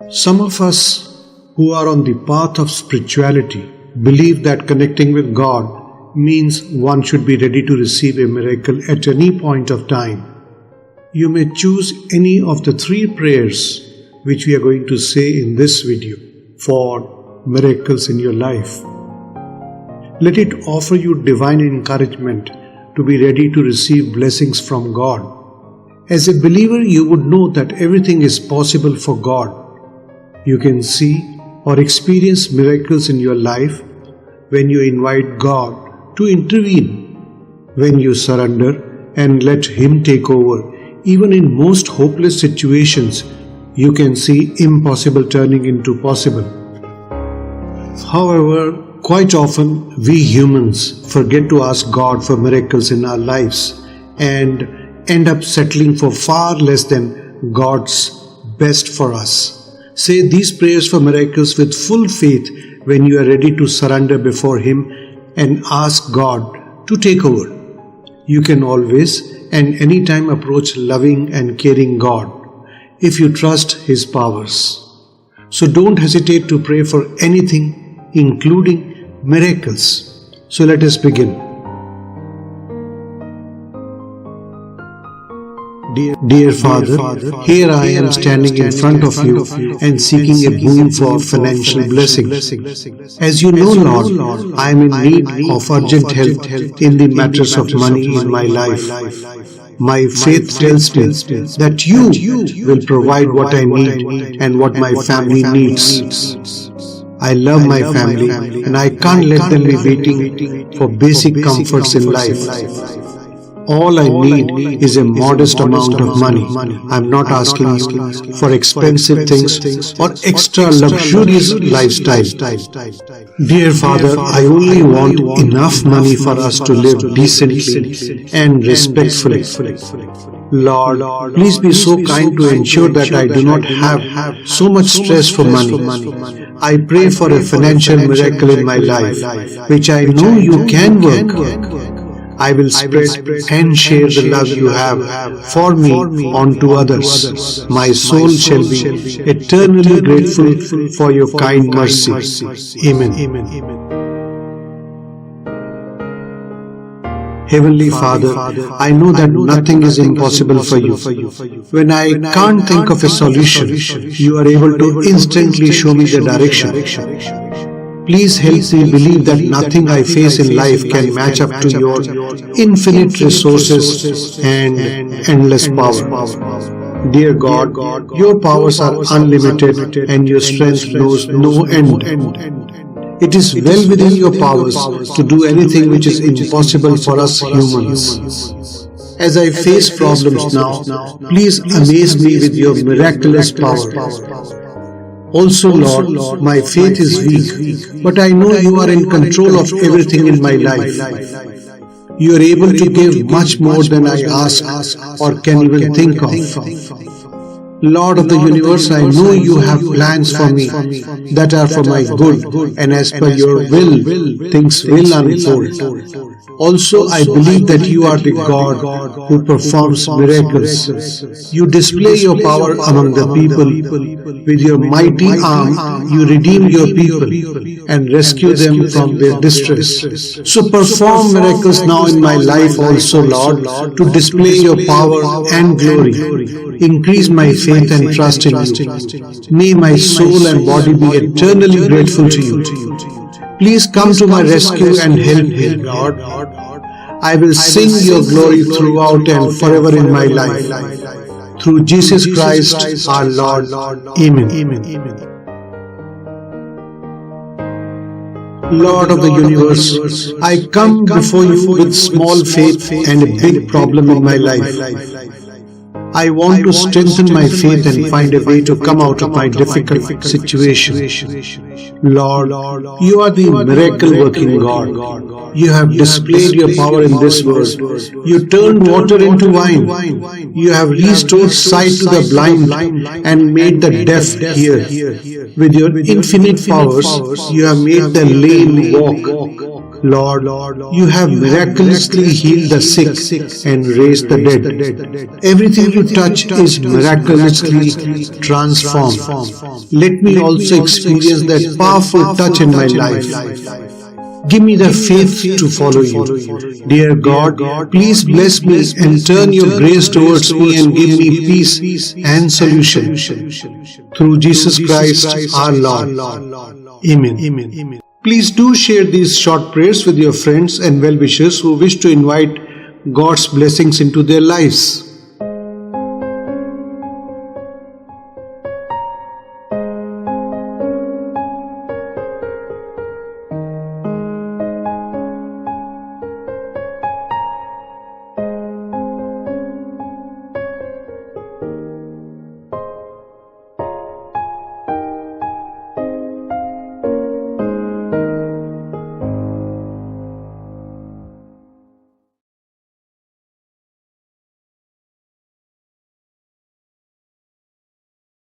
Some of us who are on the path of spirituality believe that connecting with God means one should be ready to receive a miracle at any point of time. You may choose any of the three prayers which we are going to say in this video for miracles in your life. Let it offer you divine encouragement to be ready to receive blessings from God. As a believer, you would know that everything is possible for God. You can see or experience miracles in your life when you invite God to intervene, when you surrender and let Him take over. Even in most hopeless situations, you can see impossible turning into possible. However, quite often we humans forget to ask God for miracles in our lives and end up settling for far less than God's best for us. Say these prayers for miracles with full faith when you are ready to surrender before Him and ask God to take over. You can always and anytime approach loving and caring God if you trust His powers. So don't hesitate to pray for anything, including miracles. So let us begin. Dear Father, here I am standing in front of you and seeking a boon for financial blessing. As you know, Lord, I am in need of urgent help in the matters of money in my life. My faith tells me that you will provide what I need and what my family needs. I love my family and I can't let them be waiting for basic comforts in life. All I need is a modest amount of money. I'm not asking you for expensive things or extra luxurious lifestyle. Dear Father, I only want enough money for us to live decently and respectfully. Lord, please be so kind to ensure that I do not have so much stress for money. I pray for a financial miracle in my life, which I know you can work. I will spread and share the love you have for me onto others. My soul shall be eternally grateful for your kind mercy. Amen. Heavenly Father, I know that nothing is impossible for you. When I can't think of a solution, you are able to instantly show me the direction. Please help me believe that nothing I face in life can match up to your infinite resources and endless power. Dear God, your powers are unlimited and your strength knows no end. It is well within your powers to do anything which is impossible for us humans. As I face problems now, please amaze me with your miraculous power. Also, Lord, my faith is weak, but I know you are in control of everything in my life. You are able to give much more than I ask or can even think of. Lord of the universe, I know you have plans for me that are for my good, and as per your will, things will unfold. Also, I believe that you are the God who performs miracles. You display your power among the people. With your mighty arm, you redeem your people and rescue them from their distress. So perform miracles now in my life also, Lord, to display your power and glory. Increase my faith and trust in you. May my soul and body be eternally grateful to you. Please come to my rescue and help me, Lord. I will sing your glory throughout and forever in my life. Through Jesus Christ our Lord. Amen. Lord of the universe, I come before you with small faith and a big problem in my life. I want to strengthen my faith and find a way to come out of my difficult situation. Lord, you are the miracle-working God. You have displayed your power in this world. You turned water into wine. You have restored sight to the blind and made the deaf hear. With your infinite powers, you have made the lame walk. Lord, you have miraculously healed the sick and raised the dead. Everything you touch is miraculously transformed. Let me also experience that powerful touch in my life. Give me the faith to follow you. Dear God, please bless me and turn your grace towards me and give me peace and solution. Through Jesus Christ our Lord. Amen. Please do share these short prayers with your friends and well-wishers who wish to invite God's blessings into their lives.